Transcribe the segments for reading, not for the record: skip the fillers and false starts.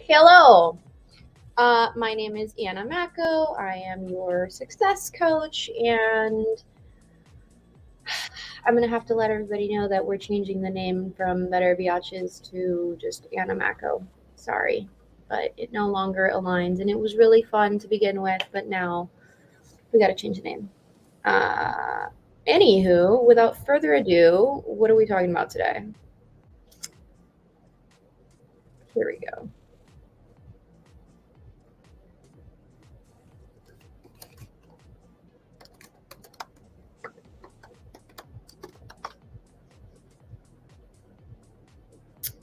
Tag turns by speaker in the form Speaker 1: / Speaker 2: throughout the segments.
Speaker 1: Hello, my name is Anna Macko. I am your success coach, and I'm gonna have to let everybody know that we're changing the name from Better Biatches to just Anna Macko. Sorry, but it no longer aligns, and it was really fun to begin with, but now we got to change the name. Uh, Anywho, without further ado, what are we talking about today? Here we go.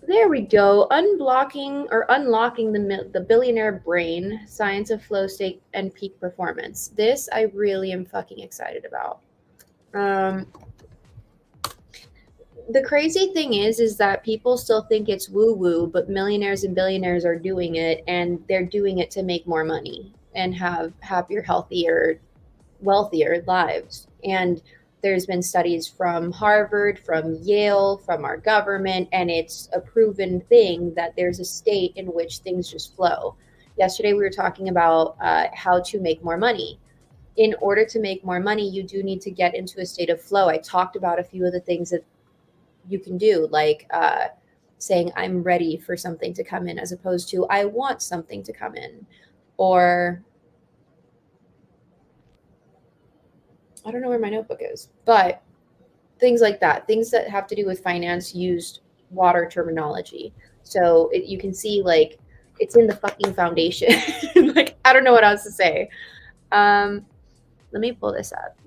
Speaker 1: There we go. Unblocking or unlocking the billionaire brain, science of flow state and peak performance. This I really am fucking excited about. The crazy thing is that people still think it's woo woo, but millionaires and billionaires are doing it, and they're doing it to make more money and have happier, healthier, wealthier lives. And there's been studies from Harvard, from Yale, from our government, and it's a proven thing that there's a state in which things just flow. Yesterday, we were talking about how to make more money. In order to make more money, you do need to get into a state of flow. I talked about a few of the things that you can do, like saying, I'm ready for something to come in, as opposed to, I want something to come in. Or I don't know where my notebook is, but things like that, things that have to do with finance used water terminology. So you can see, like, it's in the fucking foundation. Like, I don't know what else to say. Let me pull this up.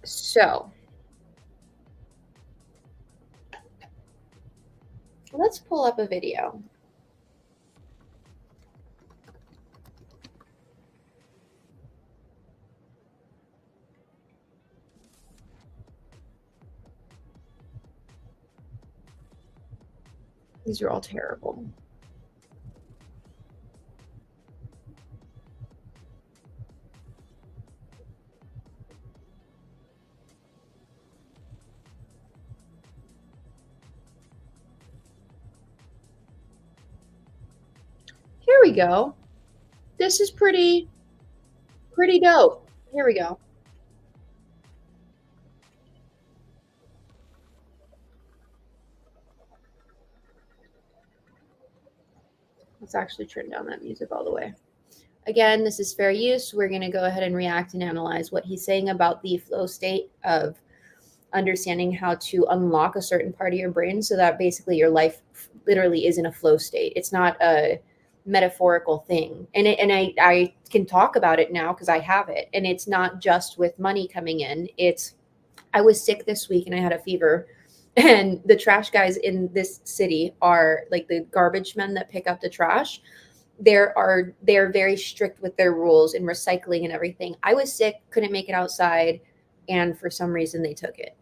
Speaker 1: So let's pull up a video. These are all terrible. Here we go. This is pretty dope. Here we go. Let's actually turn down that music all the way. Again, this is fair use. We're going to go ahead and react and analyze what he's saying about the flow state of understanding how to unlock a certain part of your brain so that basically your life literally is in a flow state. It's not a metaphorical thing. And I can talk about it now because I have it. And it's not just with money coming in. I was sick this week and I had a fever. And the trash guys in this city are like the garbage men that pick up the trash. They're very strict with their rules and recycling and everything. I was sick, couldn't make it outside, and for some reason they took it.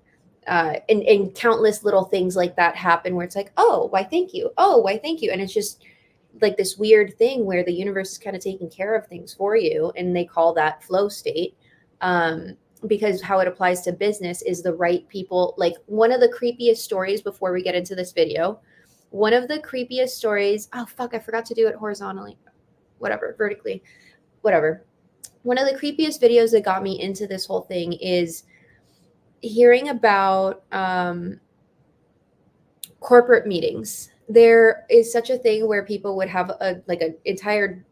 Speaker 1: And countless little things like that happen where it's like, oh, why thank you, oh, why thank you, and it's just like this weird thing where the universe is kind of taking care of things for you, and they call that flow state. Because how it applies to business is the right people. Like, one of the creepiest stories, before we get into this video, one of the creepiest stories, oh fuck, I forgot to do it horizontally, whatever, vertically, whatever. One of the creepiest videos that got me into this whole thing is hearing about corporate meetings. There is such a thing where people would have an entire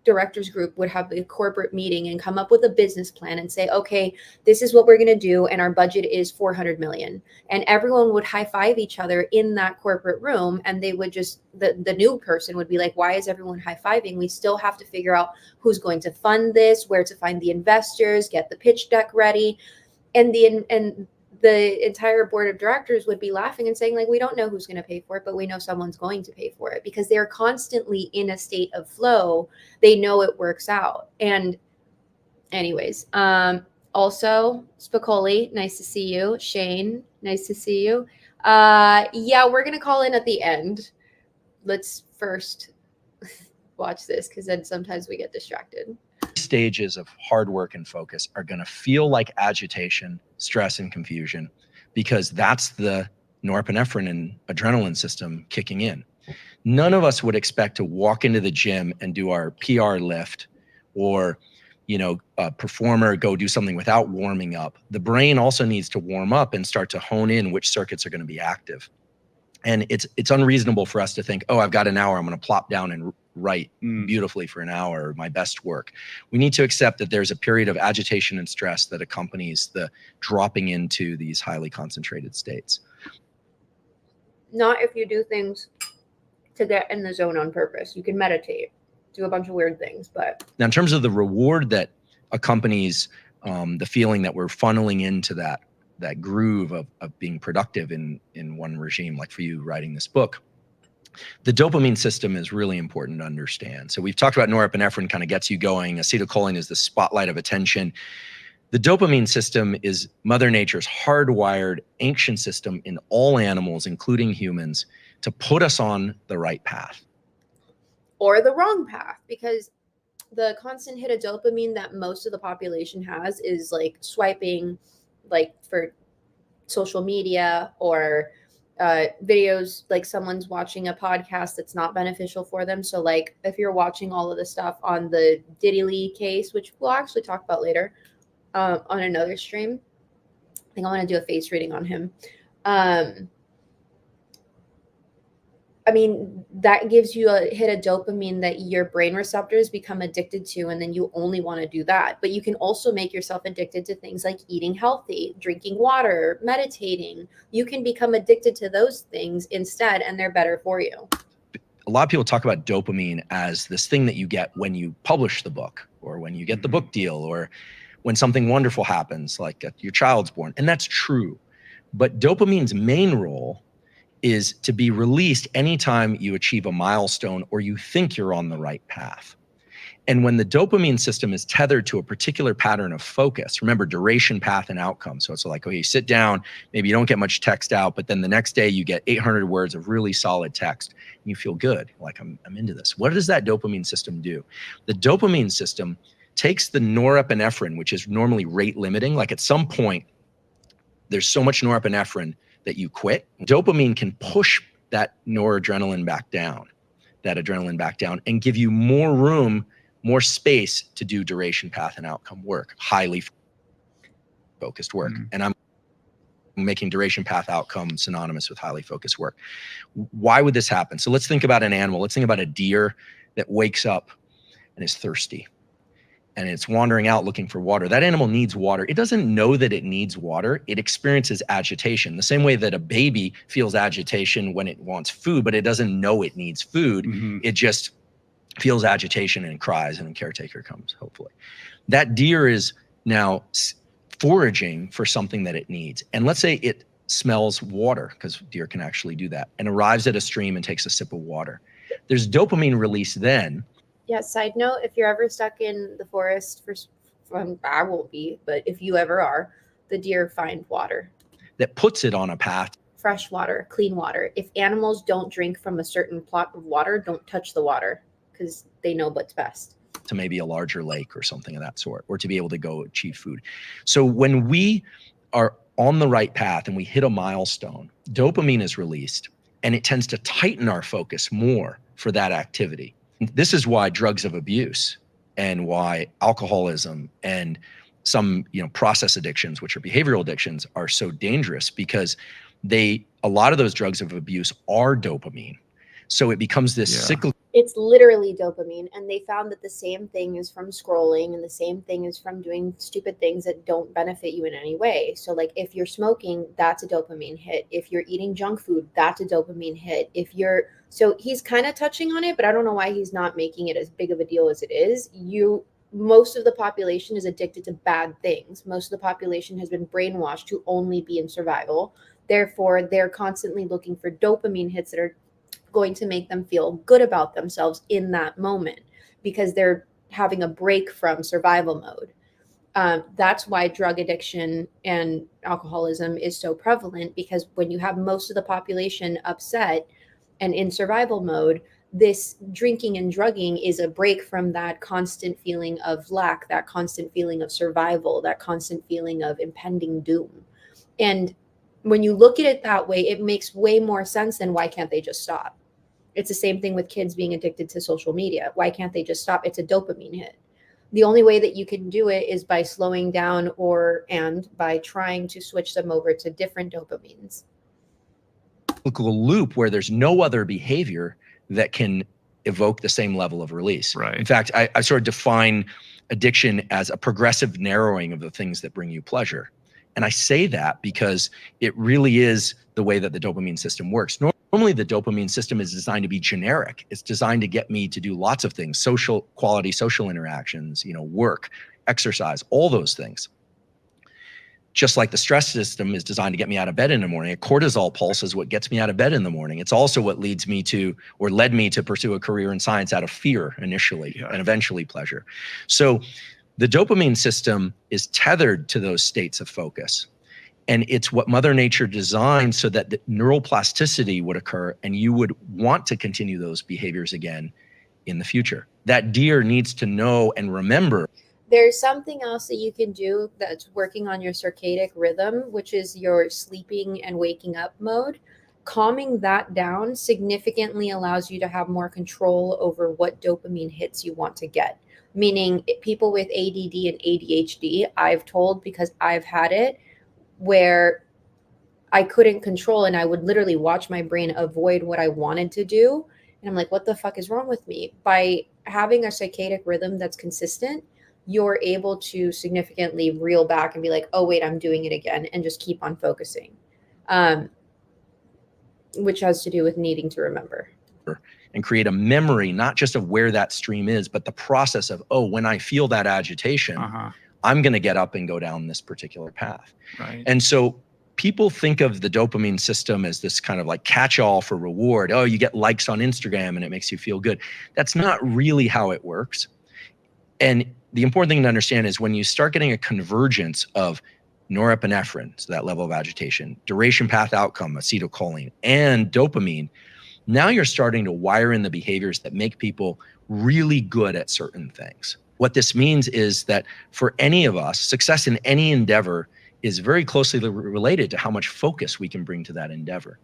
Speaker 1: directors group would have a corporate meeting and come up with a business plan and say, okay, this is what we're going to do, and our budget is 400 million, and everyone would high five each other in that corporate room. And they would just, the new person would be like, why is everyone high fiving? We still have to figure out who's going to fund this, where to find the investors, get the pitch deck ready. And the entire board of directors would be laughing and saying, like, we don't know who's going to pay for it, but we know someone's going to pay for it, because they're constantly in a state of flow. They know it works out. And anyways, also Spicoli, nice to see you. Shane, nice to see you. Yeah, we're going to call in at the end. Let's first watch this, because then sometimes we get distracted.
Speaker 2: Stages of hard work and focus are going to feel like agitation, stress, and confusion. because that's the norepinephrine and adrenaline system kicking in. None of us would expect to walk into the gym and do our PR lift, or a performer go do something without warming up. The brain also needs to warm up and start to hone in which circuits are going to be active. And it's unreasonable for us to think, oh, I've got an hour, I'm going to plop down and write beautifully for an hour, my best work. We need to accept that there's a period of agitation and stress that accompanies the dropping into these highly concentrated states.
Speaker 1: Not if you do things to get in the zone on purpose. You can meditate, do a bunch of weird things, but
Speaker 2: now in terms of the reward that accompanies the feeling that we're funneling into that groove of being productive in one regime, like for you writing this book, the dopamine system is really important to understand. So we've talked about norepinephrine kind of gets you going. Acetylcholine is the spotlight of attention. The dopamine system is Mother Nature's hardwired ancient system in all animals, including humans, to put us on the right path.
Speaker 1: Or the wrong path, because the constant hit of dopamine that most of the population has is like swiping, like for social media, or videos, like someone's watching a podcast that's not beneficial for them. So like if you're watching all of the stuff on the Diddy Lee case, which we'll actually talk about later on another stream, I think I want to do a face reading on him. I mean, that gives you a hit of dopamine that your brain receptors become addicted to, and then you only want to do that. But you can also make yourself addicted to things like eating healthy, drinking water, meditating. You can become addicted to those things instead, and they're better for you.
Speaker 2: A lot of people talk about dopamine as this thing that you get when you publish the book, or when you get the book deal, or when something wonderful happens, like your child's born. And that's true. But dopamine's main role is to be released anytime you achieve a milestone or you think you're on the right path. And when the dopamine system is tethered to a particular pattern of focus, remember duration, path, and outcome. So it's like, okay, you sit down, maybe you don't get much text out, but then the next day you get 800 words of really solid text and you feel good. Like, I'm into this. What does that dopamine system do? The dopamine system takes the norepinephrine, which is normally rate limiting. Like at some point, there's so much norepinephrine that you quit. Dopamine can push that noradrenaline back down, that adrenaline back down, and give you more room, more space to do duration, path, and outcome work, highly focused work. And I'm making duration, path, outcome synonymous with highly focused work. Why would this happen? So let's think about an animal. Let's think about a deer that wakes up and is thirsty, and it's wandering out looking for water. That animal needs water. It doesn't know that it needs water. It experiences agitation. The same way that a baby feels agitation when it wants food, but it doesn't know it needs food. It just feels agitation and cries, and a caretaker comes, hopefully. That deer is now foraging for something that it needs. And let's say it smells water, because deer can actually do that, and arrives at a stream and takes a sip of water. There's dopamine release then.
Speaker 1: Yeah, side note, if you're ever stuck in the forest, I won't be, but if you ever are, the deer find water.
Speaker 2: That puts it on a path.
Speaker 1: Fresh water, clean water. If animals don't drink from a certain plot of water, don't touch the water, because they know what's best.
Speaker 2: To maybe a larger lake or something of that sort, or to be able to go achieve food. So when we are on the right path and we hit a milestone, dopamine is released, and it tends to tighten our focus more for that activity. This is why drugs of abuse and why alcoholism and some process addictions, which are behavioral addictions, are so dangerous, because a lot of those drugs of abuse are dopamine. So it becomes this cyclical.
Speaker 1: It's literally dopamine. And they found that the same thing is from scrolling, and the same thing is from doing stupid things that don't benefit you in any way. So like if you're smoking, that's a dopamine hit. If you're eating junk food, that's a dopamine hit. So he's kind of touching on it, but I don't know why he's not making it as big of a deal as it is. Most of the population is addicted to bad things. Most of the population has been brainwashed to only be in survival. Therefore, they're constantly looking for dopamine hits that are going to make them feel good about themselves in that moment, because they're having a break from survival mode. That's why drug addiction and alcoholism is so prevalent, because when you have most of the population upset and in survival mode, this drinking and drugging is a break from that constant feeling of lack, that constant feeling of survival, that constant feeling of impending doom. And When you look at it that way, it makes way more sense than why can't they just stop? It's the same thing with kids being addicted to social media. Why can't they just stop? It's a dopamine hit. The only way that you can do it is by slowing down and by trying to switch them over to different dopamines.
Speaker 2: Loop where there's no other behavior that can evoke the same level of release.
Speaker 3: Right.
Speaker 2: In fact, I sort of define addiction as a progressive narrowing of the things that bring you pleasure. And I say that because it really is the way that the dopamine system works. Normally, the dopamine system is designed to be generic. It's designed to get me to do lots of things, social interactions, work, exercise, all those things. Just like the stress system is designed to get me out of bed in the morning, a cortisol pulse is what gets me out of bed in the morning. It's also what led me to pursue a career in science out of fear initially, and eventually pleasure. So the dopamine system is tethered to those states of focus. And it's what Mother Nature designed so that the neural plasticity would occur and you would want to continue those behaviors again in the future. That deer needs to know and remember.
Speaker 1: There's something else that you can do that's working on your circadian rhythm, which is your sleeping and waking up mode. Calming that down significantly allows you to have more control over what dopamine hits you want to get. Meaning people with ADD and ADHD, I've told, because I've had it, where I couldn't control and I would literally watch my brain avoid what I wanted to do. And I'm like, what the fuck is wrong with me? By having a circadian rhythm that's consistent, you're able to significantly reel back and be like, oh, wait, I'm doing it again, and just keep on focusing, which has to do with needing to remember.
Speaker 2: And create a memory, not just of where that stream is, but the process of, when I feel that agitation, I'm going to get up and go down this particular path.
Speaker 3: Right.
Speaker 2: And so people think of the dopamine system as this kind of like catch-all for reward. Oh, you get likes on Instagram and it makes you feel good. That's not really how it works. And the important thing to understand is when you start getting a convergence of norepinephrine, so that level of agitation, duration path outcome, acetylcholine, and dopamine, now you're starting to wire in the behaviors that make people really good at certain things. What this means is that for any of us, success in any endeavor is very closely related to how much focus we can bring to that endeavor.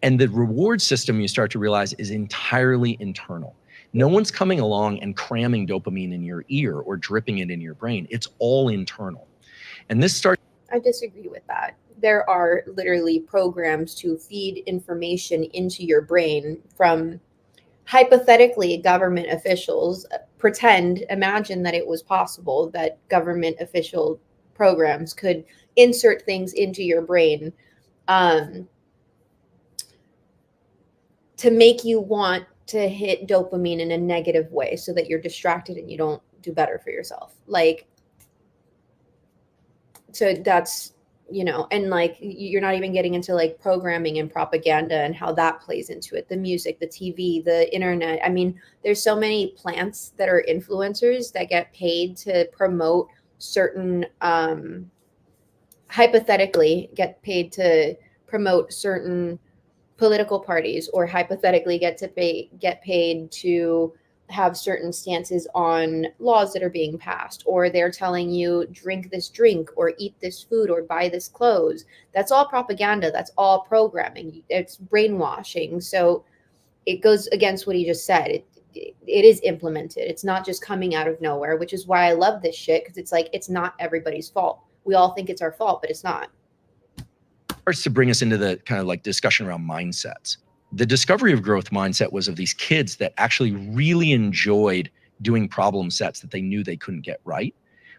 Speaker 2: And the reward system, you start to realize, is entirely internal. No one's coming along and cramming dopamine in your ear or dripping it in your brain. It's all internal. And this starts...
Speaker 1: I disagree with that. There are literally programs to feed information into your brain from, hypothetically, government officials. Imagine that it was possible that government official programs could insert things into your brain to make you want to hit dopamine in a negative way so that you're distracted and you don't do better for yourself. So that's, and you're not even getting into programming and propaganda and how that plays into it. The music, the TV, the internet. I mean, there's so many plants that are influencers that get paid to promote certain, hypothetically get paid to promote certain political parties, or hypothetically get paid to have certain stances on laws that are being passed, or they're telling you drink this drink or eat this food or buy this clothes. That's all propaganda. That's all programming. It's brainwashing. So it goes against what he just said. It is implemented. It's not just coming out of nowhere, which is why I love this shit, because it's not everybody's fault. We all think it's our fault, but it's not.
Speaker 2: Starts to bring us into the kind of discussion around mindsets. The discovery of growth mindset was of these kids that actually really enjoyed doing problem sets that they knew they couldn't get right.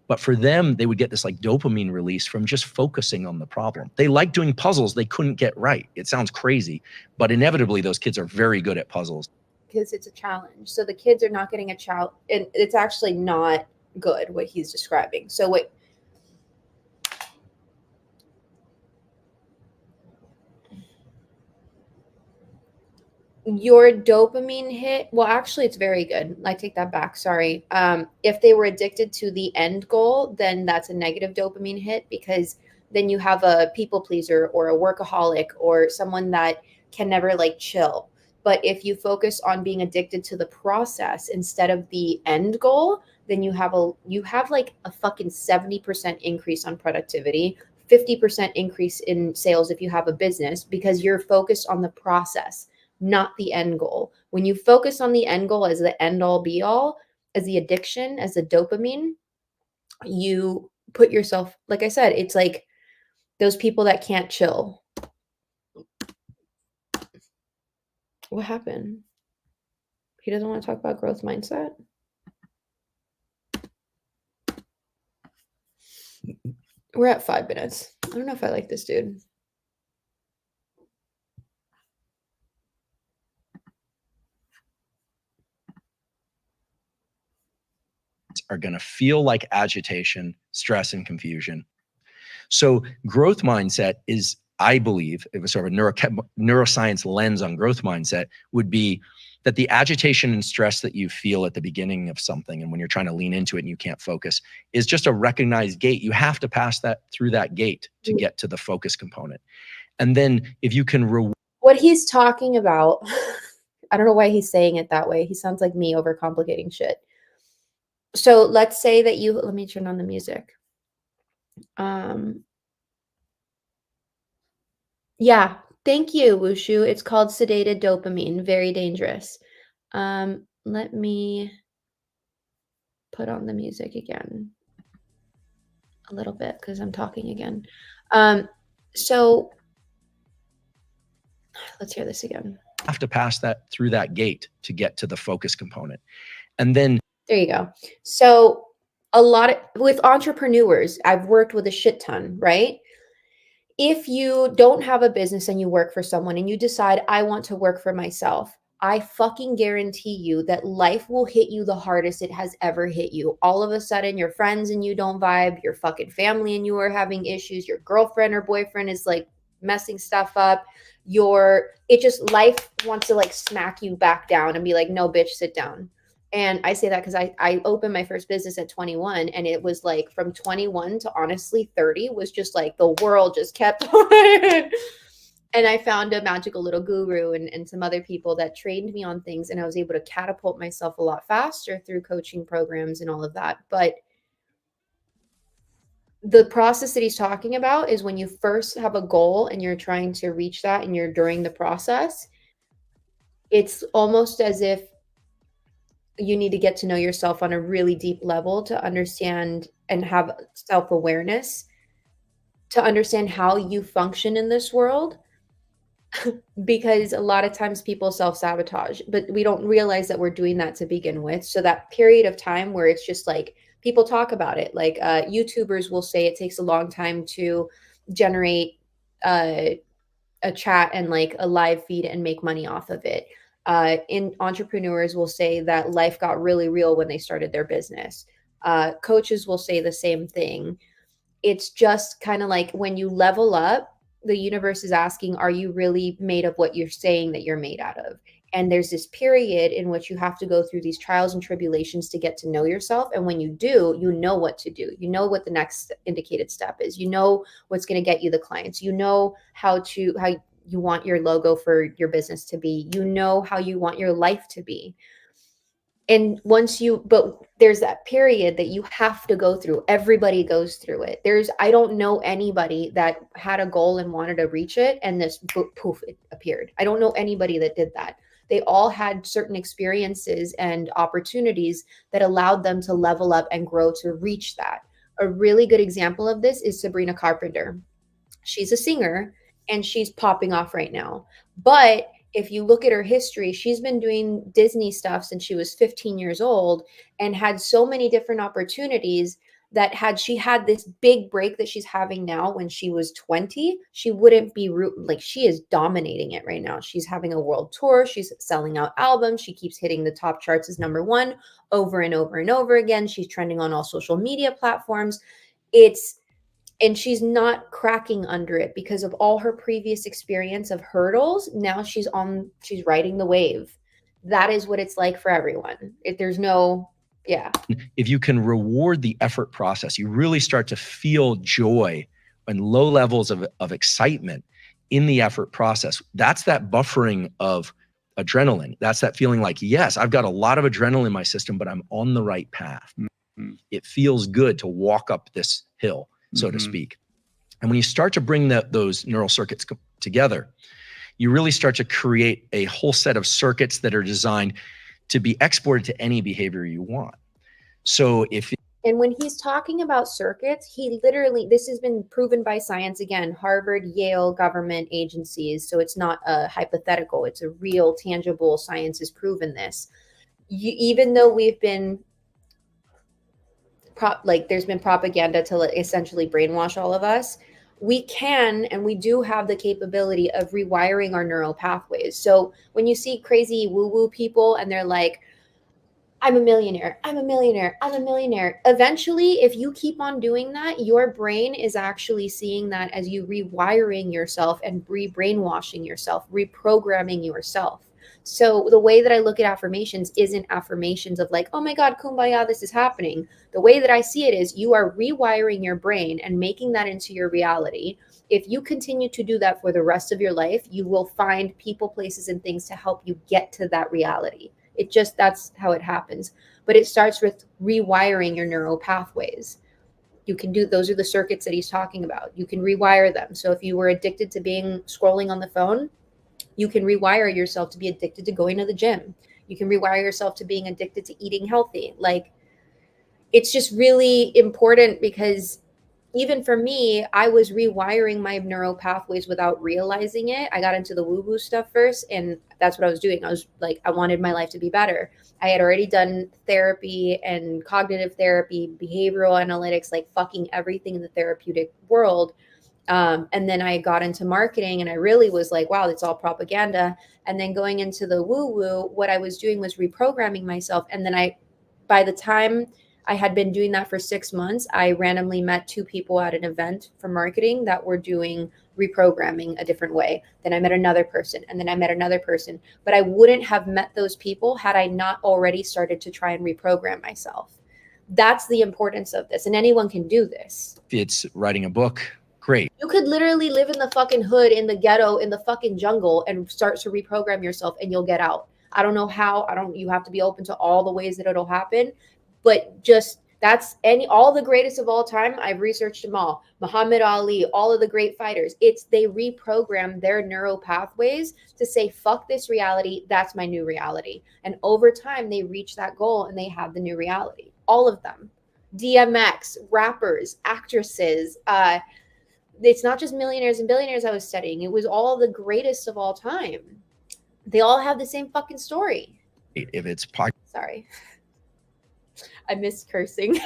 Speaker 2: But for them, they would get this dopamine release from just focusing on the problem. They liked doing puzzles they couldn't get right. It sounds crazy, but inevitably those kids are very good at puzzles.
Speaker 1: Because it's a challenge. So the kids are not getting a challenge, and it's actually not good what he's describing. So what your dopamine hit, well, actually it's very good. I take that back. Sorry. If they were addicted to the end goal, then that's a negative dopamine hit, because then you have a people pleaser or a workaholic or someone that can never chill. But if you focus on being addicted to the process instead of the end goal, then you have a fucking 70% increase on productivity, 50% increase in sales if you have a business, because you're focused on the process, not the end goal. When you focus on the end goal as the end all be all, as the addiction, as the dopamine, you put yourself, like I said, it's like those people that can't chill. What happened? He doesn't want to talk about growth mindset? We're at 5 minutes. I don't know if I like this dude.
Speaker 2: Are going to feel like agitation, stress, and confusion. So growth mindset is, I believe, if it's sort of a neuroscience lens on growth mindset, would be that the agitation and stress that you feel at the beginning of something, and when you're trying to lean into it and you can't focus, is just a recognized gate. You have to pass that through that gate to get to the focus component. And then if you can
Speaker 1: what he's talking about, I don't know why he's saying it that way. He sounds like me overcomplicating shit. So let's say that you, let me turn on the music. Yeah, thank you, Wushu. It's called sedated dopamine, very dangerous. Let me put on the music again a little bit because I'm talking again. So let's hear this again.
Speaker 2: Have to pass that through that gate to get to the focus component. And then
Speaker 1: there you go. So a lot of, with entrepreneurs, I've worked with a shit ton, right? If you don't have a business and you work for someone and you decide, I want to work for myself, I fucking guarantee you that life will hit you the hardest it has ever hit you. All of a sudden, your friends and you don't vibe, your fucking family and you are having issues, your girlfriend or boyfriend is like messing stuff up. Life wants to like smack you back down and be like, no, bitch, sit down. And I say that because I opened my first business at 21, and it was like from 21 to honestly 30 was just like the world just kept on. And I found a magical little guru and some other people that trained me on things, and I was able to catapult myself a lot faster through coaching programs and all of that. But the process that he's talking about is when you first have a goal and you're trying to reach that and you're during the process, it's almost as if you need to get to know yourself on a really deep level to understand and have self-awareness to understand how you function in this world. Because a lot of times people self-sabotage, but we don't realize that we're doing that to begin with. So that period of time where it's just like people talk about it, like YouTubers will say it takes a long time to generate a chat and like a live feed and make money off of it. In entrepreneurs will say that life got really real when they started their business. Coaches will say the same thing. It's just kind of like when you level up, the universe is asking, are you really made of what you're saying that you're made out of? And there's this period in which you have to go through these trials and tribulations to get to know yourself. And when you do, you know what to do. You know what the next indicated step is. You know what's going to get you the clients. You know how you want your logo for your business to be. You know how you want your life to be. And but there's that period that you have to go through. Everybody goes through it. I don't know anybody that had a goal and wanted to reach it and this poof, it appeared. I don't know anybody that did that. They all had certain experiences and opportunities that allowed them to level up and grow to reach that. A really good example of this is Sabrina Carpenter. She's a singer and she's popping off right now. But if you look at her history, she's been doing Disney stuff since she was 15 years old and had so many different opportunities that had she had this big break that she's having now when she was 20, she wouldn't be like she is dominating it right now. She's having a world tour. She's selling out albums. She keeps hitting the top charts as #1 over and over and over again. She's trending on all social media platforms. And she's not cracking under it because of all her previous experience of hurdles. Now she's riding the wave. That is what it's like for everyone.
Speaker 2: If you can reward the effort process, you really start to feel joy and low levels of excitement in the effort process. That's that buffering of adrenaline. That's that feeling like, yes, I've got a lot of adrenaline in my system, but I'm on the right path. Mm-hmm. It feels good to walk up this hill, so to speak. And when you start to bring those neural circuits together, you really start to create a whole set of circuits that are designed to be exported to any behavior you want. So
Speaker 1: and when he's talking about circuits, he literally, this has been proven by science, again, Harvard, Yale, government agencies. So it's not a hypothetical, it's a real, tangible, science has proven this. Even though we've been there's been propaganda to essentially brainwash all of us, we can and we do have the capability of rewiring our neural pathways. So when you see crazy woo-woo people and they're like, I'm a millionaire, I'm a millionaire, I'm a millionaire. Eventually, if you keep on doing that, your brain is actually seeing that as you rewiring yourself and re-brainwashing yourself, reprogramming yourself. So the way that I look at affirmations isn't affirmations of like, oh my God, kumbaya, this is happening. The way that I see it is you are rewiring your brain and making that into your reality. If you continue to do that for the rest of your life, you will find people, places, and things to help you get to that reality. That's how it happens. But it starts with rewiring your neural pathways. You can do, those are the circuits that he's talking about. You can rewire them. So if you were addicted to scrolling on the phone, you can rewire yourself to be addicted to going to the gym. You can rewire yourself to being addicted to eating healthy. Like, it's just really important because even for me, I was rewiring my neural pathways without realizing it. I got into the woo-woo stuff first, and that's what I was doing. I was like, I wanted my life to be better. I had already done therapy and cognitive therapy, behavioral analytics, like fucking everything in the therapeutic world. And then I got into marketing and I really was like, wow, it's all propaganda. And then going into the woo-woo, what I was doing was reprogramming myself. And then by the time I had been doing that for 6 months, I randomly met 2 people at an event for marketing that were doing reprogramming a different way. Then I met another person, and then I met another person. But I wouldn't have met those people had I not already started to try and reprogram myself. That's the importance of this. And anyone can do this.
Speaker 2: If it's writing a book, great.
Speaker 1: You could literally live in the fucking hood, in the ghetto, in the fucking jungle, and start to reprogram yourself, and you'll get out. I don't know how. You have to be open to all the ways that it'll happen. But just all the greatest of all time, I've researched them all. Muhammad Ali, all of the great fighters. They reprogram their neural pathways to say, fuck this reality, that's my new reality. And over time, they reach that goal and they have the new reality. All of them. DMX, rappers, actresses. It's not just millionaires and billionaires I was studying. It was all the greatest of all time. They all have the same fucking story.
Speaker 2: If it's
Speaker 1: Sorry. I miss cursing.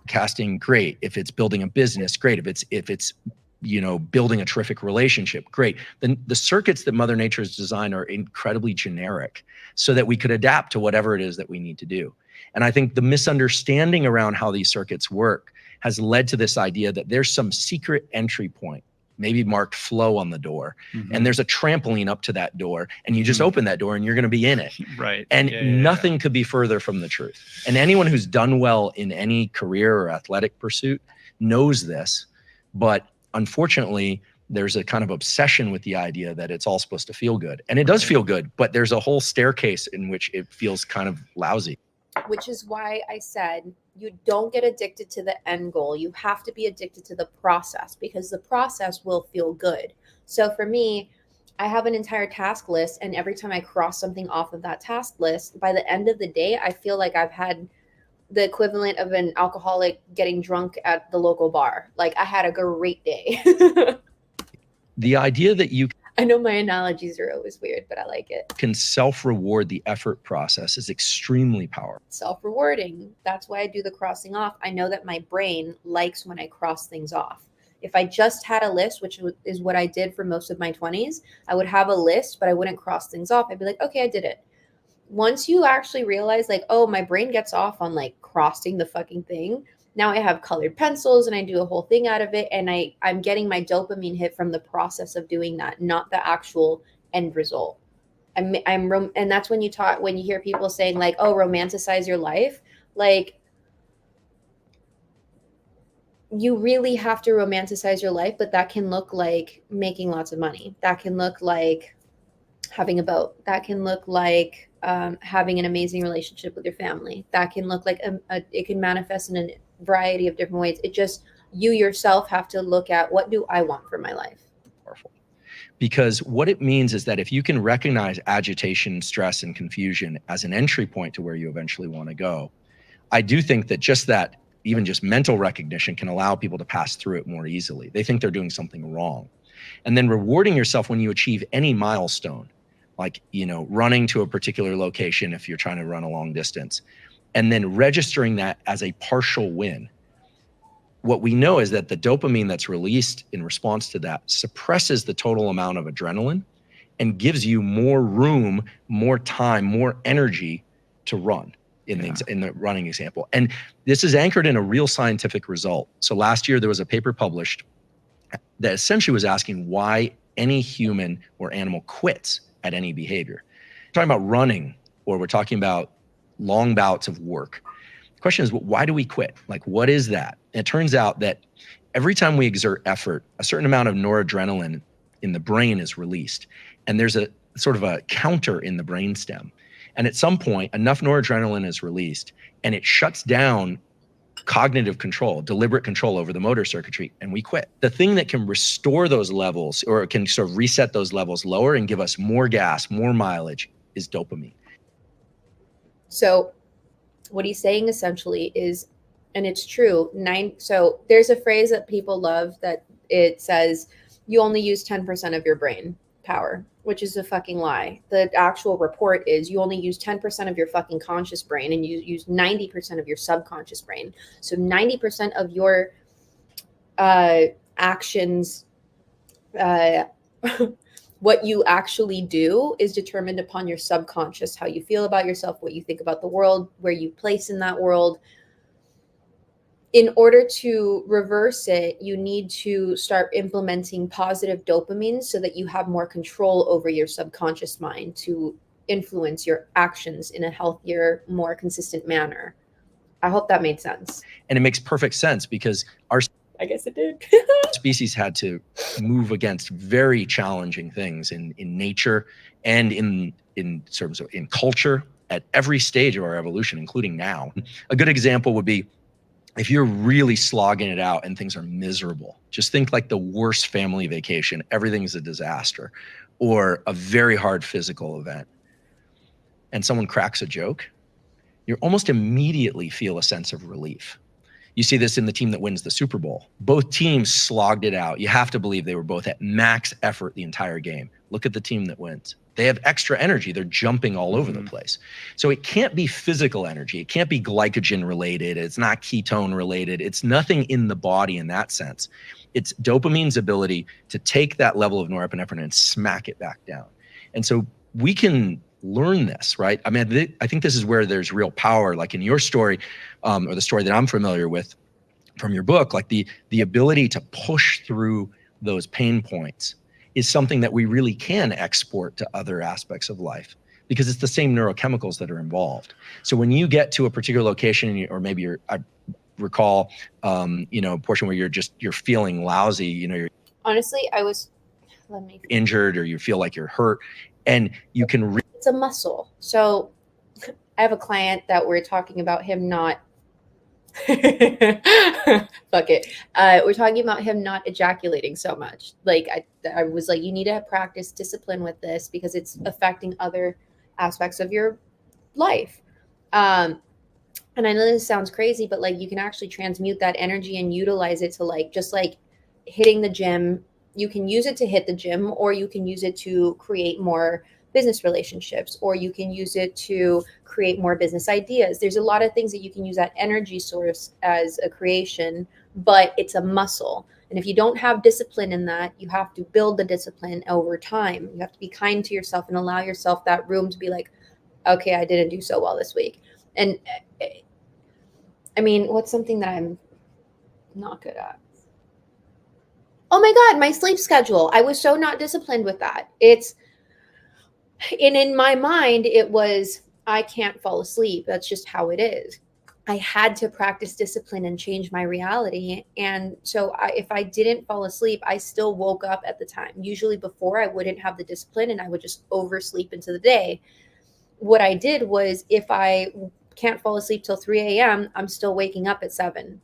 Speaker 2: Casting, great. If it's building a business, great. If it's building a terrific relationship, great. Then the circuits that Mother Nature has designed are incredibly generic so that we could adapt to whatever it is that we need to do. And I think the misunderstanding around how these circuits work has led to this idea that there's some secret entry point, maybe marked flow on the door. Mm-hmm. And there's a trampoline up to that door, and you just open that door and you're going to be in it.
Speaker 3: Right.
Speaker 2: And nothing could be further from the truth. And anyone who's done well in any career or athletic pursuit knows this. But unfortunately, there's a kind of obsession with the idea that it's all supposed to feel good. And it does feel good, but there's a whole staircase in which it feels kind of lousy.
Speaker 1: Which is why I said you don't get addicted to the end goal. You have to be addicted to the process, because the process will feel good. So for me, I have an entire task list, and every time I cross something off of that task list, by the end of the day, I feel like I've had the equivalent of an alcoholic getting drunk at the local bar. Like, I had a great day.
Speaker 2: The idea that you
Speaker 1: I know my analogies are always weird, but I like it.
Speaker 2: Can self-reward the effort process is extremely powerful.
Speaker 1: Self-rewarding. That's why I do the crossing off. I know that my brain likes when I cross things off. If I just had a list, which is what I did for most of my 20s, I would have a list, but I wouldn't cross things off. I'd be like, okay, I did it. Once you actually realize, like, oh, my brain gets off on like crossing the fucking thing. Now I have colored pencils and I do a whole thing out of it. And I'm getting my dopamine hit from the process of doing that, not the actual end result. And that's when you hear people saying like, oh, romanticize your life. Like, you really have to romanticize your life, but that can look like making lots of money. That can look like having a boat. That can look like having an amazing relationship with your family. That can look like it can manifest in a variety of different ways. It just You yourself have to look at, what do I want for my life?
Speaker 2: Powerful. Because what it means is that if you can recognize agitation, stress, and confusion as an entry point to where you eventually want to go, I do think that even just mental recognition can allow people to pass through it more easily. They think they're doing something wrong. And then rewarding yourself when you achieve any milestone, like, running to a particular location if you're trying to run a long distance, and then registering that as a partial win. What we know is that the dopamine that's released in response to that suppresses the total amount of adrenaline and gives you more room, more time, more energy to run in the running example. And this is anchored in a real scientific result. So last year there was a paper published that essentially was asking why any human or animal quits at any behavior. We're talking about running, or we're talking about long bouts of work. The question is, why do we quit? Like, what is that? And it turns out that every time we exert effort, a certain amount of noradrenaline in the brain is released. And there's a sort of a counter in the brainstem. And at some point, enough noradrenaline is released and it shuts down cognitive control, deliberate control over the motor circuitry, and we quit. The thing that can restore those levels, or can sort of reset those levels lower and give us more gas, more mileage, is dopamine.
Speaker 1: So what he's saying essentially is, and it's true, so there's a phrase that people love that it says you only use 10% of your brain power, which is a fucking lie. The actual report is you only use 10% of your fucking conscious brain and you use 90% of your subconscious brain. So 90% of your actions, what you actually do is determined upon your subconscious, how you feel about yourself, what you think about the world, where you place in that world. In order to reverse it, you need to start implementing positive dopamine so that you have more control over your subconscious mind to influence your actions in a healthier, more consistent manner. I hope that made sense.
Speaker 2: And it makes perfect sense because
Speaker 1: I guess it did.
Speaker 2: species had to move against very challenging things in nature and in terms of in culture at every stage of our evolution, including now. A good example would be if you're really slogging it out and things are miserable. Just think like the worst family vacation, everything's a disaster, or a very hard physical event, and someone cracks a joke, you almost immediately feel a sense of relief. You see this in the team that wins the Super Bowl. Both teams slogged it out. You have to believe they were both at max effort the entire game. Look at the team that wins. They have extra energy. They're jumping all over the place. So it can't be physical energy. It can't be glycogen related. It's not ketone related. It's nothing in the body in that sense. It's dopamine's ability to take that level of norepinephrine and smack it back down. And so we can learn this, right? I mean, I think this is where there's real power, like in your story, or the story that I'm familiar with from your book, like the ability to push through those pain points is something that we really can export to other aspects of life because it's the same neurochemicals that are involved. So when you get to a particular location, or maybe I recall, a portion where you're feeling lousy, you're
Speaker 1: honestly,
Speaker 2: injured, or you feel like you're hurt, and you can
Speaker 1: it's a muscle. So I have a client that we're talking about him not fuck it. We're talking about him not ejaculating so much. Like I was like, you need to practice discipline with this because it's affecting other aspects of your life. And I know this sounds crazy, but like you can actually transmute that energy and utilize it to like, just like hitting the gym. You can use it to hit the gym, or you can use it to create more business relationships, or you can use it to create more business ideas. There's a lot of things that you can use that energy source as a creation, but it's a muscle. And if you don't have discipline in that, you have to build the discipline over time. You have to be kind to yourself and allow yourself that room to be like, okay, I didn't do so well this week. And I mean, what's something that I'm not good at? Oh my God, my sleep schedule. I was so not disciplined with that. And in my mind, it was, I can't fall asleep. That's just how it is. I had to practice discipline and change my reality. And so if I didn't fall asleep, I still woke up at the time. Usually before, I wouldn't have the discipline and I would just oversleep into the day. What I did was, if I can't fall asleep till 3 a.m., I'm still waking up at 7.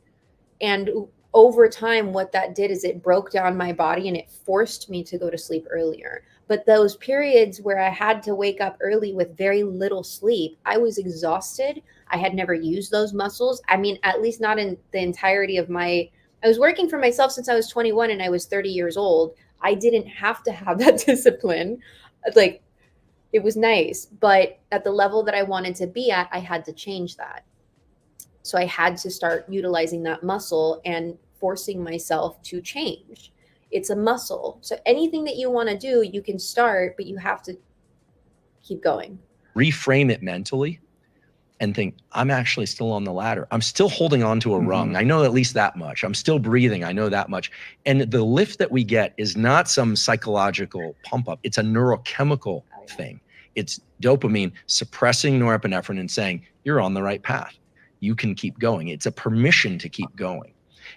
Speaker 1: And over time, what that did is it broke down my body and it forced me to go to sleep earlier. But those periods where I had to wake up early with very little sleep, I was exhausted. I had never used those muscles. I mean, at least not in the entirety of my, I was working for myself since I was 21 and I was 30 years old. I didn't have to have that discipline. Like, it was nice, but at the level that I wanted to be at, I had to change that. So I had to start utilizing that muscle and forcing myself to change. It's a muscle. So anything that you want to do, you can start, but you have to keep going.
Speaker 2: Reframe it mentally and think, I'm actually still on the ladder. I'm still holding on to a rung. I know at least that much. I'm still breathing. I know that much. And the lift that we get is not some psychological pump up. It's a neurochemical thing. It's dopamine suppressing norepinephrine and saying, you're on the right path. You can keep going. It's a permission to keep going.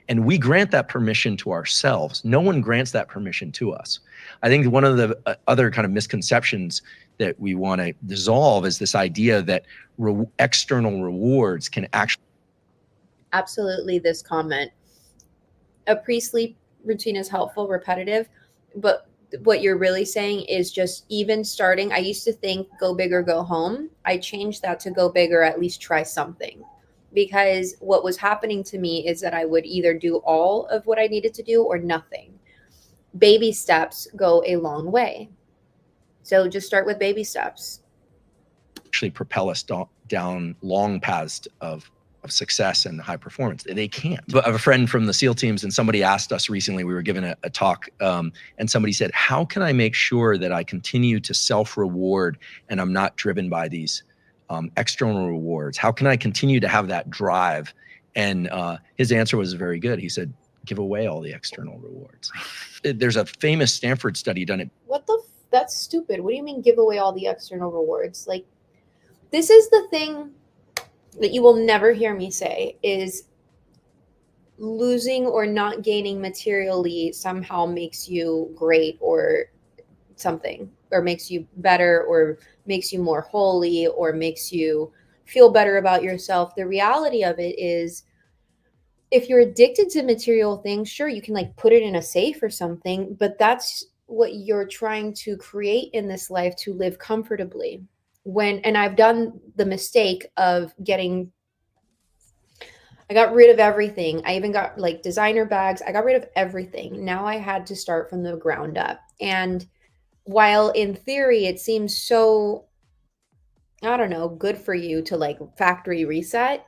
Speaker 2: And we grant that permission to ourselves. No one grants that permission to us. I think one of the other kind of misconceptions that we want to dissolve is this idea that external rewards can actually.
Speaker 1: Absolutely, this comment. A pre-sleep routine is helpful, repetitive, but what you're really saying is just even starting. I used to think go big or go home. I changed that to go big or at least try something. Because what was happening to me is that I would either do all of what I needed to do or nothing. Baby steps go a long way. So just start with baby steps.
Speaker 2: Actually propel us down long paths of success and high performance. They can't. But I have a friend from the SEAL teams, and somebody asked us recently, we were given a talk, and somebody said, how can I make sure that I continue to self-reward and I'm not driven by these external rewards? How can I continue to have that drive? And his answer was very good. He said, give away all the external rewards. There's a famous Stanford study done it.
Speaker 1: That's stupid. What do you mean give away all the external rewards? Like, this is the thing that you will never hear me say is losing or not gaining materially somehow makes you great or something, or makes you better, or makes you more holy, or makes you feel better about yourself. The reality of it is, if you're addicted to material things, sure, you can like put it in a safe or something, but that's what you're trying to create in this life, to live comfortably. And I've done the mistake of I got rid of everything. I even got like designer bags. I got rid of everything. Now I had to start from the ground up. And while in theory it seems so, I don't know, good for you to like factory reset,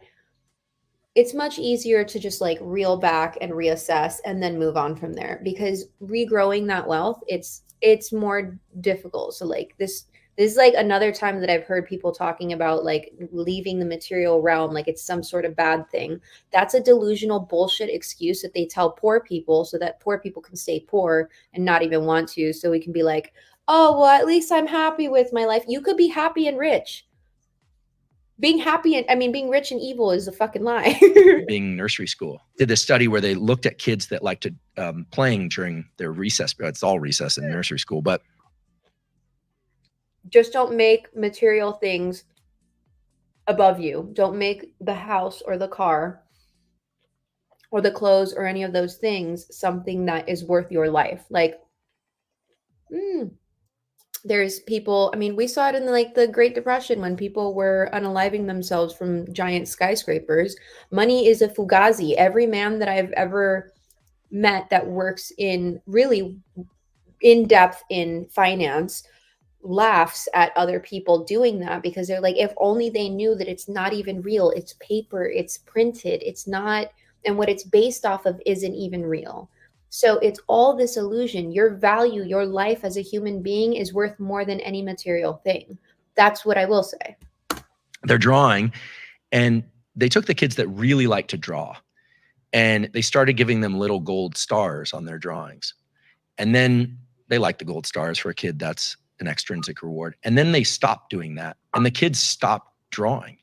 Speaker 1: it's much easier to just like reel back and reassess and then move on from there, because regrowing that wealth, it's more difficult. So like this is like another time that I've heard people talking about like leaving the material realm like it's some sort of bad thing. That's a delusional bullshit excuse that they tell poor people so that poor people can stay poor and not even want to. So we can be like, oh, well, at least I'm happy with my life. You could be happy and rich. Being happy and being rich and evil is a fucking lie.
Speaker 2: Being nursery school did this study where they looked at kids that liked to playing during their recess. It's all recess in nursery school, but
Speaker 1: just don't make material things above you. Don't make the house or the car or the clothes or any of those things something that is worth your life. Like, there's people, we saw it in like the Great Depression when people were unaliving themselves from giant skyscrapers. Money is a fugazi. Every man that I've ever met that works in really in depth in finance laughs at other people doing that, because they're like, if only they knew that it's not even real. It's paper, it's printed, it's not, and what it's based off of isn't even real. So it's all this illusion. Your value, your life as a human being is worth more than any material thing. That's what I will say.
Speaker 2: They're drawing, and they took the kids that really like to draw, and they started giving them little gold stars on their drawings. And then they like the gold stars for a kid. That's an extrinsic reward. And then they stopped doing that, and the kids stopped drawing.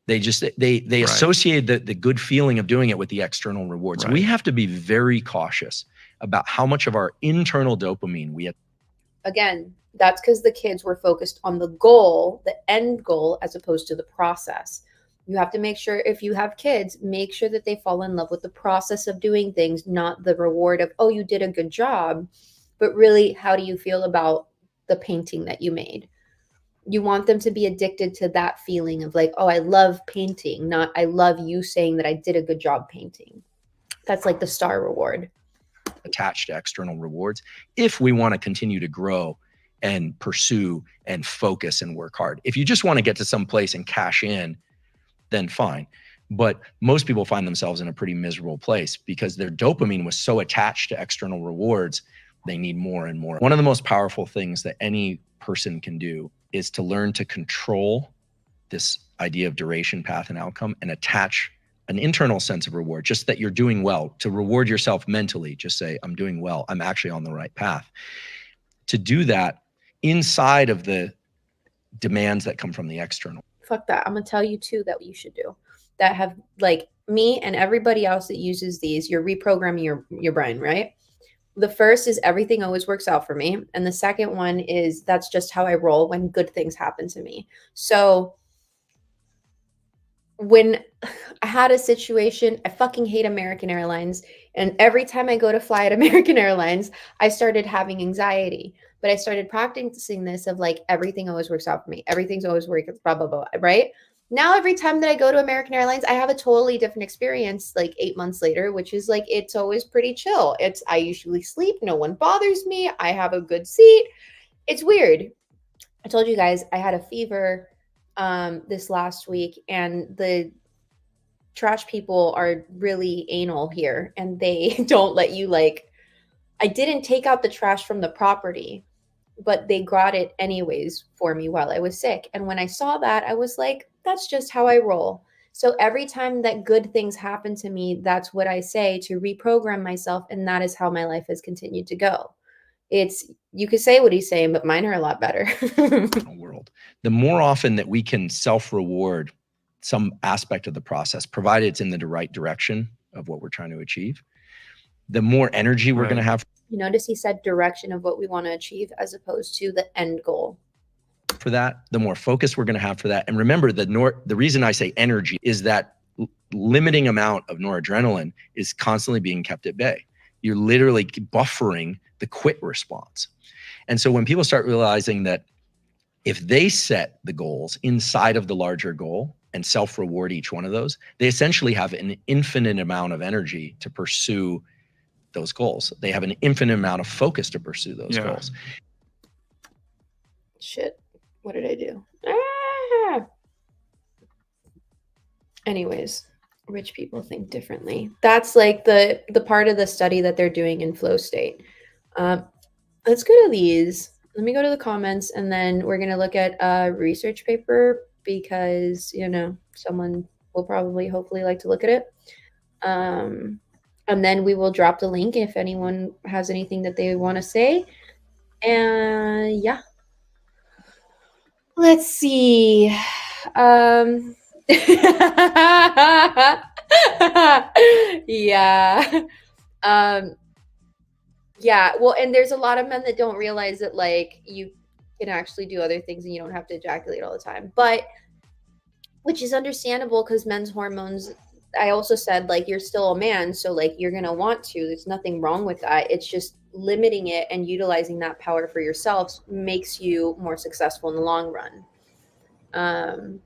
Speaker 2: They just, they right. associated the good feeling of doing it with the external rewards. Right. We have to be very cautious about how much of our internal dopamine we have.
Speaker 1: Again, that's because the kids were focused on the goal, the end goal, as opposed to the process. You have to make sure, if you have kids, make sure that they fall in love with the process of doing things, not the reward of, oh, you did a good job, but really, how do you feel about the painting that you made? You want them to be addicted to that feeling of like, oh, I love painting, not I love you saying that I did a good job painting. That's like the star reward.
Speaker 2: Attached to external rewards if we want to continue to grow and pursue and focus and work hard. If you just want to get to some place and cash in, then fine. But most people find themselves in a pretty miserable place because their dopamine was so attached to external rewards, they need more and more. One of the most powerful things that any person can do is to learn to control this idea of duration, path, and outcome and attach an internal sense of reward, just that you're doing well, to reward yourself mentally. Just say, I'm doing well. I'm actually on the right path. To do that inside of the demands that come from the external.
Speaker 1: Fuck that. I'm going to tell you two that you should do that have, like, me and everybody else that uses these. You're reprogramming your brain, right? The first is everything always works out for me. And the second one is that's just how I roll when good things happen to me. So when I had a situation, I fucking hate American Airlines. And every time I go to fly at American Airlines, I started having anxiety. But I started practicing this of like, everything always works out for me. Everything's always working, blah, blah, blah, right? Now, every time that I go to American Airlines, I have a totally different experience like 8 months later, which is like, it's always pretty chill. I usually sleep. No one bothers me. I have a good seat. It's weird. I told you guys I had a fever this last week, and the trash people are really anal here, and they don't let you, like, I didn't take out the trash from the property, but they got it anyways for me while I was sick. And when I saw that, I was like, that's just how I roll. So every time that good things happen to me, that's what I say to reprogram myself. And that is how my life has continued to go. You could say what he's saying, but mine are a lot better.
Speaker 2: World. The more often that we can self-reward some aspect of the process, provided it's in the right direction of what we're trying to achieve, the more energy we're going to have.
Speaker 1: You notice he said direction of what we want to achieve as opposed to the end goal.
Speaker 2: For that, the more focus we're going to have for that. And remember, the reason I say energy is that limiting amount of noradrenaline is constantly being kept at bay. You're literally buffering the quit response. And so when people start realizing that if they set the goals inside of the larger goal and self-reward each one of those, they essentially have an infinite amount of energy to pursue those goals. They have an infinite amount of focus to pursue those goals.
Speaker 1: Shit. What did I do? Ah! Anyways, rich people think differently. That's like the part of the study that they're doing in flow state. Let's go to these. Let me go to the comments, and then we're going to look at a research paper because, you know, someone will probably hopefully like to look at it. And then we will drop the link if anyone has anything that they want to say. And yeah. Let's see. Yeah. Yeah. Well, and there's a lot of men that don't realize that, like, you can actually do other things and you don't have to ejaculate all the time. But which is understandable because men's hormones, I also said, like, you're still a man, so like you're gonna want to. There's nothing wrong with that. It's just limiting it and utilizing that power for yourself makes you more successful in the long run.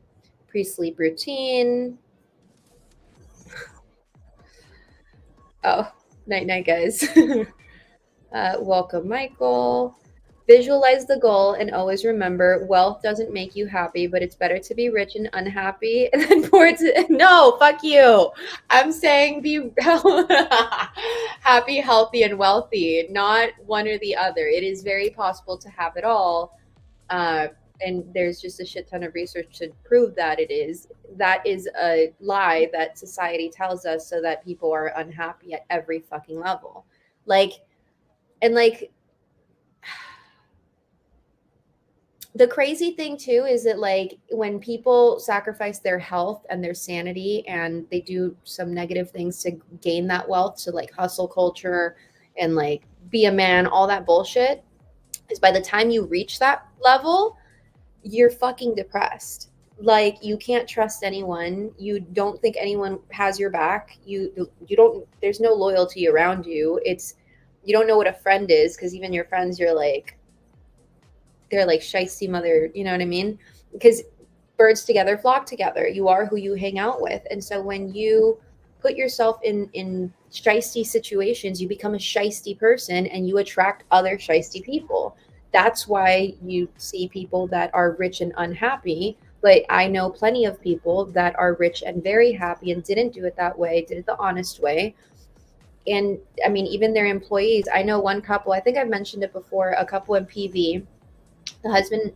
Speaker 1: Pre-sleep routine. Oh, night, guys. Welcome, Michael. Visualize the goal and always remember wealth doesn't make you happy, but it's better to be rich and unhappy than poor. No, fuck you. I'm saying be happy, healthy, and wealthy, not one or the other. It is very possible to have it all. And there's just a shit ton of research to prove that it is. That is a lie that society tells us so that people are unhappy at every fucking level. Like, and like, the crazy thing too is that, like, when people sacrifice their health and their sanity and they do some negative things to gain that wealth, to like hustle culture and like be a man, all that bullshit, is by the time you reach that level, you're fucking depressed. Like, you can't trust anyone. You don't think anyone has your back. You don't, there's no loyalty around you. It's, you don't know what a friend is, because even your friends, you're like, they're like shisty mother, you know what I mean? Because birds together flock together. You are who you hang out with. And so when you put yourself in shisty situations, you become a shisty person and you attract other shisty people. That's why you see people that are rich and unhappy. But I know plenty of people that are rich and very happy and didn't do it that way, did it the honest way. And I mean, even their employees. I know one couple, I think I've mentioned it before, a couple in PV. The husband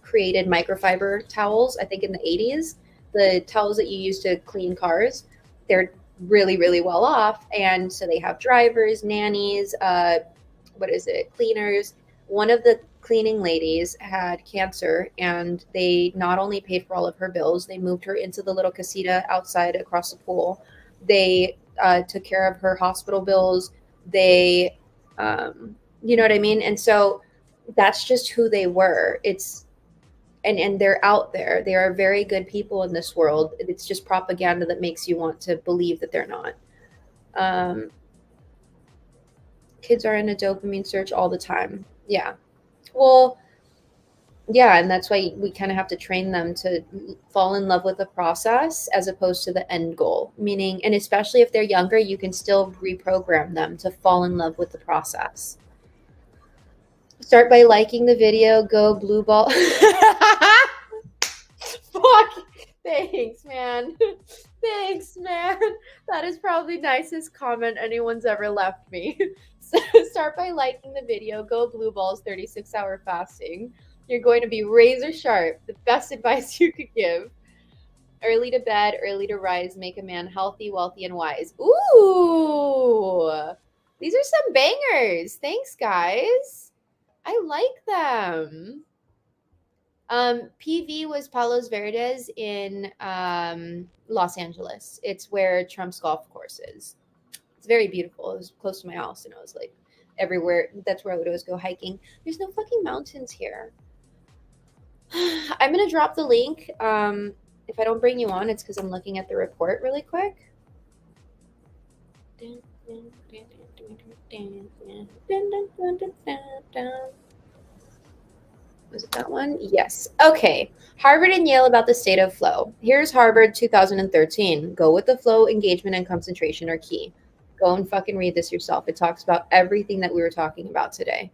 Speaker 1: created microfiber towels, I think in the 80s, the towels that you use to clean cars. They're really, really well off. And so they have drivers, nannies, what is it, cleaners. One of the cleaning ladies had cancer, and they not only paid for all of her bills, they moved her into the little casita outside across the pool. They took care of her hospital bills. They, you know what I mean? And so that's just who they were. It's, and they're out there. They are very good people in this world. It's just propaganda that makes you want to believe that they're not. Um, Kids are in a dopamine search all the time. Yeah. Well, yeah, and that's why we kind of have to train them to fall in love with the process as opposed to the end goal. Meaning, and especially if they're younger, you can still reprogram them to fall in love with the process. Start by liking the video. Go blue ball. Fuck. Thanks, man. Thanks, man. That is probably the nicest comment anyone's ever left me. So start by liking the video. Go blue balls 36-hour fasting. You're going to be razor sharp. The best advice you could give. Early to bed, early to rise, make a man healthy, wealthy, and wise. Ooh. These are some bangers. Thanks, guys. I like them. PV was Palos Verdes in Los Angeles. It's where Trump's golf course is. It's very beautiful. It was close to my house, and I was like, everywhere. That's where I would always go hiking. There's no fucking mountains here. I'm gonna drop the link. If I don't bring you on, it's because I'm looking at the report really quick. Was it that one? Yes. Okay. Harvard and Yale about the state of flow. Here's Harvard 2013. Go with the flow, engagement, and concentration are key. Go and fucking read this yourself. It talks about everything that we were talking about today.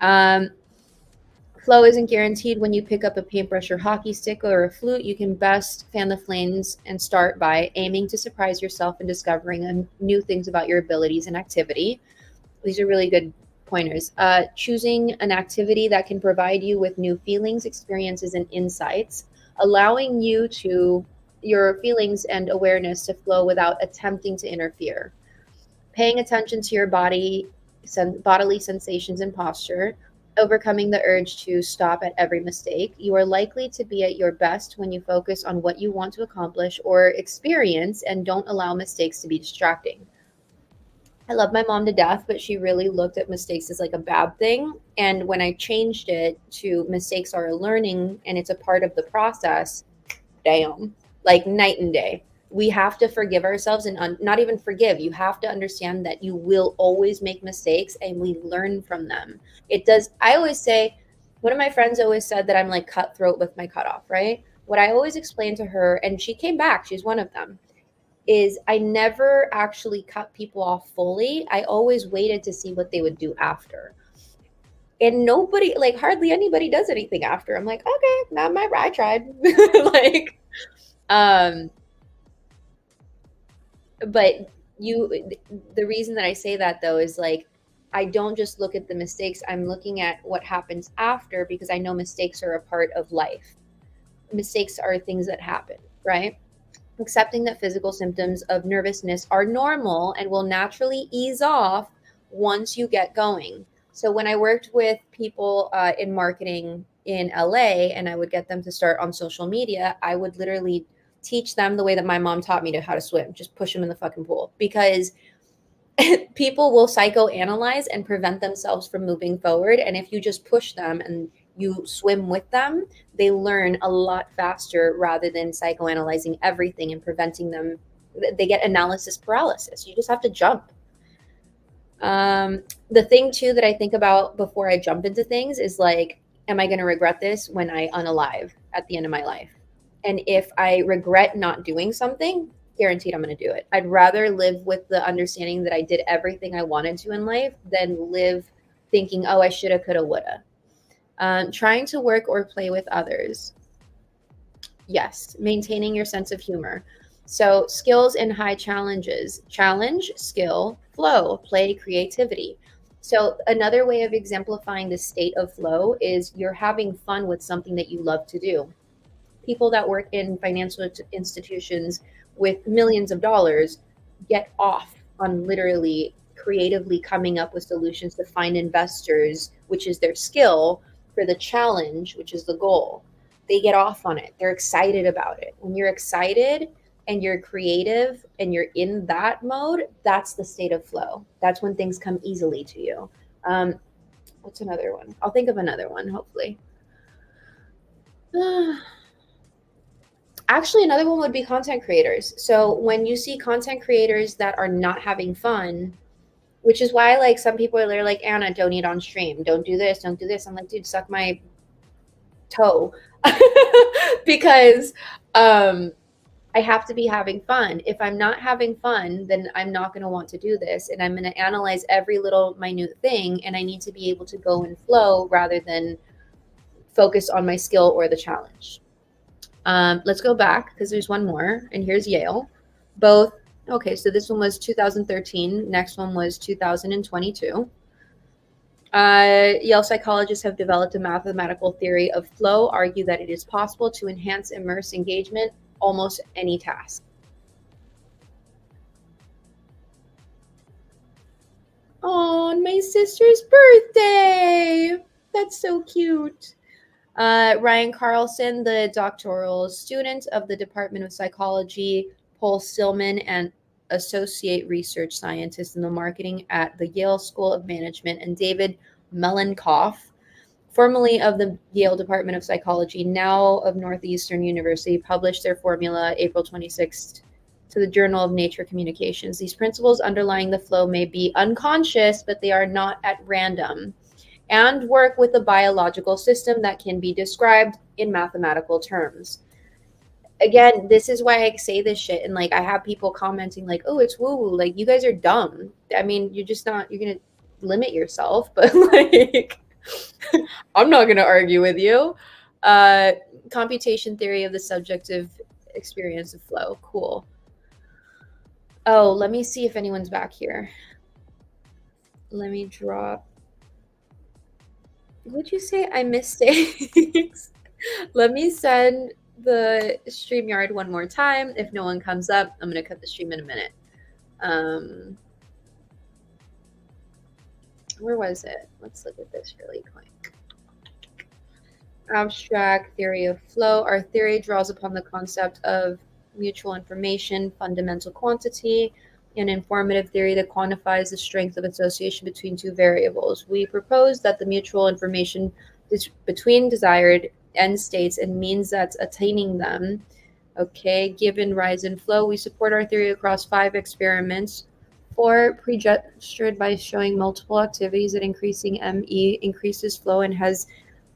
Speaker 1: Flow isn't guaranteed. When you pick up a paintbrush or hockey stick or a flute, you can best fan the flames and start by aiming to surprise yourself and discovering new things about your abilities and activity. These are really good pointers. Choosing an activity that can provide you with new feelings, experiences, and insights, allowing your feelings and awareness to flow without attempting to interfere. Paying attention to your bodily sensations and posture, overcoming the urge to stop at every mistake. You are likely to be at your best when you focus on what you want to accomplish or experience and don't allow mistakes to be distracting. I love my mom to death, but she really looked at mistakes as like a bad thing. And when I changed it to mistakes are a learning and it's a part of the process, damn, like night and day. We have to forgive ourselves and not even forgive. You have to understand that you will always make mistakes and we learn from them. It does. I always say, one of my friends always said that I'm like cutthroat with my cutoff, right? What I always explain to her, and she came back, she's one of them, is I never actually cut people off fully. I always waited to see what they would do after. And nobody, like hardly anybody does anything after. I'm like, okay, not my, I tried. Like, but the reason that I say that though is like, I don't just look at the mistakes, I'm looking at what happens after, because I know mistakes are a part of life. Mistakes are things that happen, right? Accepting that physical symptoms of nervousness are normal and will naturally ease off once you get going. So when I worked with people in marketing in LA and I would get them to start on social media, I would literally teach them the way that my mom taught me how to swim. Just push them in the fucking pool, because people will psychoanalyze and prevent themselves from moving forward. And if you just push them and you swim with them, they learn a lot faster rather than psychoanalyzing everything and preventing them. They get analysis paralysis. You just have to jump. The thing too that I think about before I jump into things is like, am I going to regret this when I unalive at the end of my life? And if I regret not doing something, guaranteed I'm going to do it. I'd rather live with the understanding that I did everything I wanted to in life than live thinking, oh, I shoulda, coulda, woulda. Trying to work or play with others. Yes, maintaining your sense of humor. So, skills and high challenges: challenge, skill, flow, play, creativity. So, another way of exemplifying the state of flow is you're having fun with something that you love to do. People that work in financial institutions with millions of dollars get off on literally creatively coming up with solutions to find investors, which is their skill, for the challenge, which is the goal. They get off on it. They're excited about it. When you're excited and you're creative and you're in that mode, that's the state of flow. That's when things come easily to you. What's another one? I'll think of another one, hopefully. Actually, another one would be content creators. So when you see content creators that are not having fun, which is why like some people are like, Anna, don't eat on stream, don't do this, don't do this. I'm like, dude, suck my toe. Because I have to be having fun. If I'm not having fun, then I'm not going to want to do this, and I'm going to analyze every little minute thing, and I need to be able to go and flow rather than focus on my skill or the challenge. Let's go back because there's one more, and here's Yale. Both, okay, so this one was 2013. Next one was 2022. Yale psychologists have developed a mathematical theory of flow, argue that it is possible to enhance immerse engagement almost any task. On my sister's birthday. That's so cute. Ryan Carlson, the doctoral student of the Department of Psychology, Paul Stillman, and associate research scientist in the marketing at the Yale School of Management, and David Mellenkopf, formerly of the Yale Department of Psychology, now of Northeastern University, published their formula April 26th to the Journal of Nature Communications. These principles underlying the flow may be unconscious, but they are not at random, and work with a biological system that can be described in mathematical terms. Again, this is why I say this shit, and like I have people commenting like, oh, it's woo-woo, like you guys are dumb. I mean, you're just not, you're gonna limit yourself, but like I'm not gonna argue with you. Computation theory of the subjective experience of flow. Cool. Oh, let me see if anyone's back here. Let me drop. What'd you say? I mistakes. Let me send the StreamYard one more time. If no one comes up, I'm gonna cut the stream in a minute. Where was it? Let's look at this really quick. Abstract theory of flow. Our theory draws upon the concept of mutual information, fundamental quantity, an informative theory that quantifies the strength of association between two variables. We propose that the mutual information between desired end states and means that's attaining them, okay, given rise and flow. We support our theory across 5 experiments. 4 pre-gestured by showing multiple activities that increasing ME increases flow and has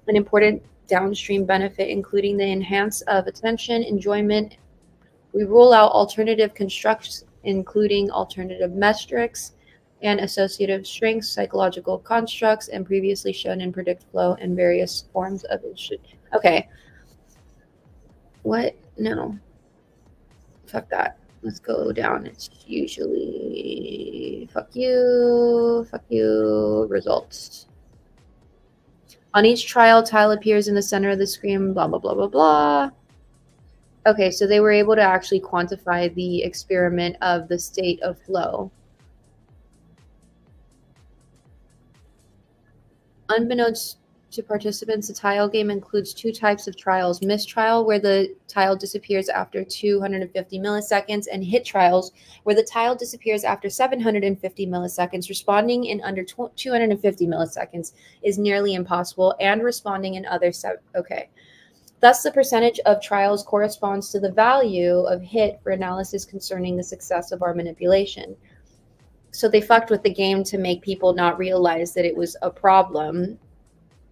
Speaker 1: an important downstream benefit, including the enhance of attention, enjoyment. We rule out alternative constructs, including alternative metrics and associative strengths, psychological constructs, and previously shown and predict flow and various forms of it. Okay. What? No. Fuck that. Let's go down. It's usually fuck you, results. On each trial, tile appears in the center of the screen, blah, blah, blah, blah, blah. Okay, so they were able to actually quantify the experiment of the state of flow. Unbeknownst to participants, the tile game includes 2 types of trials: mistrial, where the tile disappears after 250 milliseconds, and hit trials, where the tile disappears after 750 milliseconds. Responding in under 250 milliseconds is nearly impossible, and responding in other okay. Thus, the percentage of trials corresponds to the value of hit for analysis concerning the success of our manipulation. So they fucked with the game to make people not realize that it was a problem.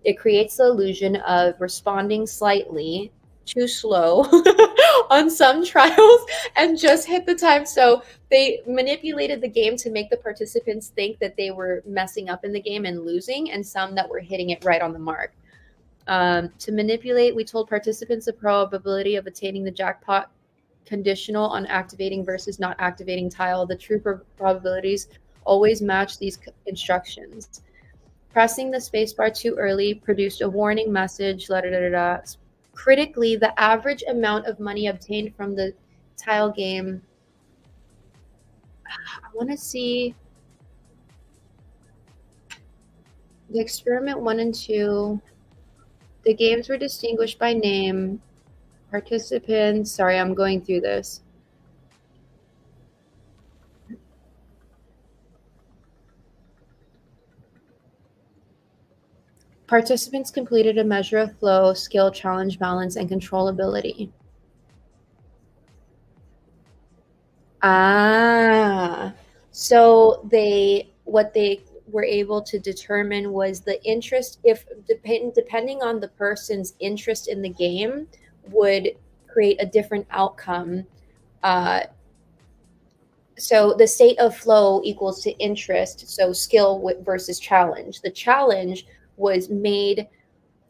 Speaker 1: It creates the illusion of responding slightly too slow on some trials and just hit the time. So they manipulated the game to make the participants think that they were messing up in the game and losing, and some that were hitting it right on the mark. To manipulate, we told participants the probability of attaining the jackpot conditional on activating versus not activating tile. The true probabilities always match these instructions. Pressing the spacebar too early produced a warning message. Critically, the average amount of money obtained from the tile game. I want to see the experiment 1 and 2. The games were distinguished by name. Participants. Sorry, I'm going through this. Participants completed a measure of flow, skill, challenge, balance, and controllability. So what they were able to determine was the interest, if depending on the person's interest in the game, would create a different outcome. So the state of flow equals to interest. So skill versus challenge. The challenge was made,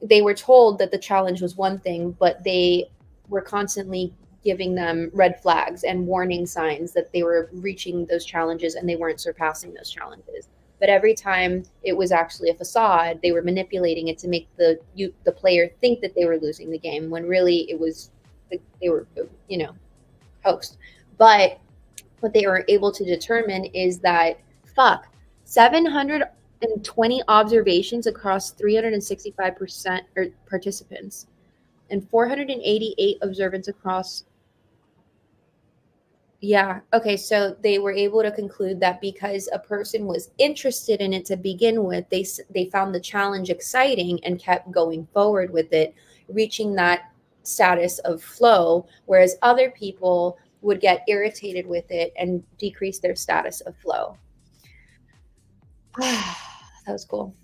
Speaker 1: they were told that the challenge was one thing, but they were constantly giving them red flags and warning signs that they were reaching those challenges and they weren't surpassing those challenges. But every time it was actually a facade, they were manipulating it to make the player think that they were losing the game when really it was they were hoaxed. But what they were able to determine is that 720 observations across 365% or participants and 488 observants across. Okay, so they were able to conclude that because a person was interested in it to begin with, they found the challenge exciting and kept going forward with it, reaching that status of flow, whereas other people would get irritated with it and decrease their status of flow. That was cool.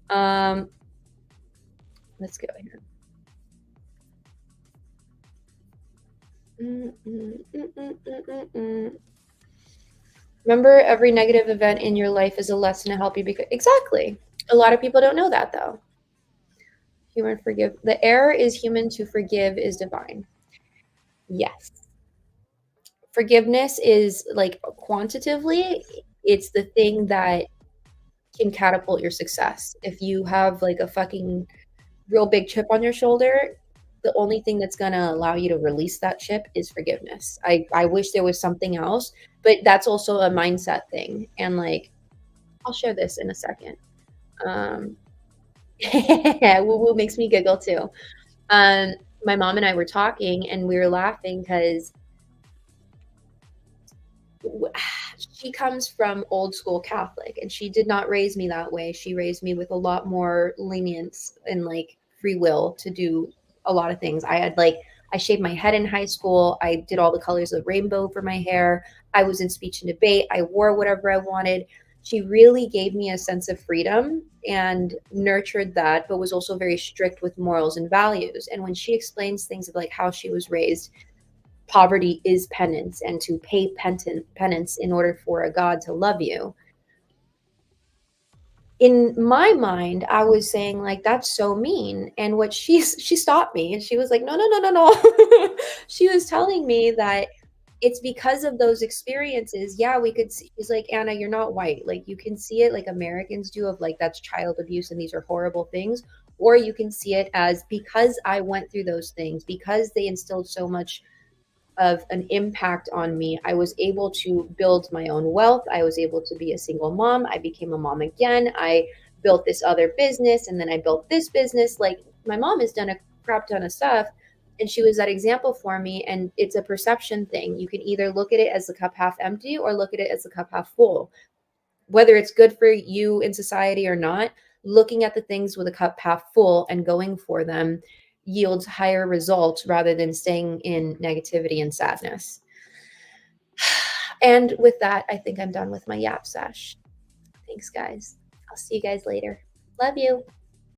Speaker 1: Let's go here. Remember, every negative event in your life is a lesson to help you become. Exactly. A lot of people don't know that, though. Human forgive. The error is human, to forgive is divine. Yes. Forgiveness is like quantitatively, it's the thing that can catapult your success. If you have like a fucking real big chip on your shoulder, the only thing that's going to allow you to release that chip is forgiveness. I wish there was something else, but that's also a mindset thing. And like, I'll share this in a second. Woo woo makes me giggle too. My mom and I were talking and we were laughing because she comes from old school Catholic and she did not raise me that way. She raised me with a lot more lenience and like free will to do a lot of things. I shaved my head in high school. I did all the colors of the rainbow for my hair. I was in speech and debate. I wore whatever I wanted. She really gave me a sense of freedom and nurtured that, but was also very strict with morals and values. And when she explains things of like how she was raised, poverty is penance, and to pay penance in order for a God to love you. In my mind, I was saying like, that's so mean. And what she stopped me and she was like, no. She was telling me that it's because of those experiences. Yeah, we could see. She's like, Anna, you're not white. Like you can see it like Americans do of like, that's child abuse and these are horrible things. Or you can see it as, because I went through those things, because they instilled so much of an impact on me, I was able to build my own wealth. I was able to be a single mom. I became a mom again. I built this other business and then I built this business. Like my mom has done a crap ton of stuff and she was that example for me. And it's a perception thing. You can either look at it as the cup half empty or look at it as the cup half full. Whether it's good for you in society or not, looking at the things with a cup half full and going for them yields higher results rather than staying in negativity and sadness. And with that, I think I'm done with my yap sesh. Thanks, guys. I'll see you guys later. Love you.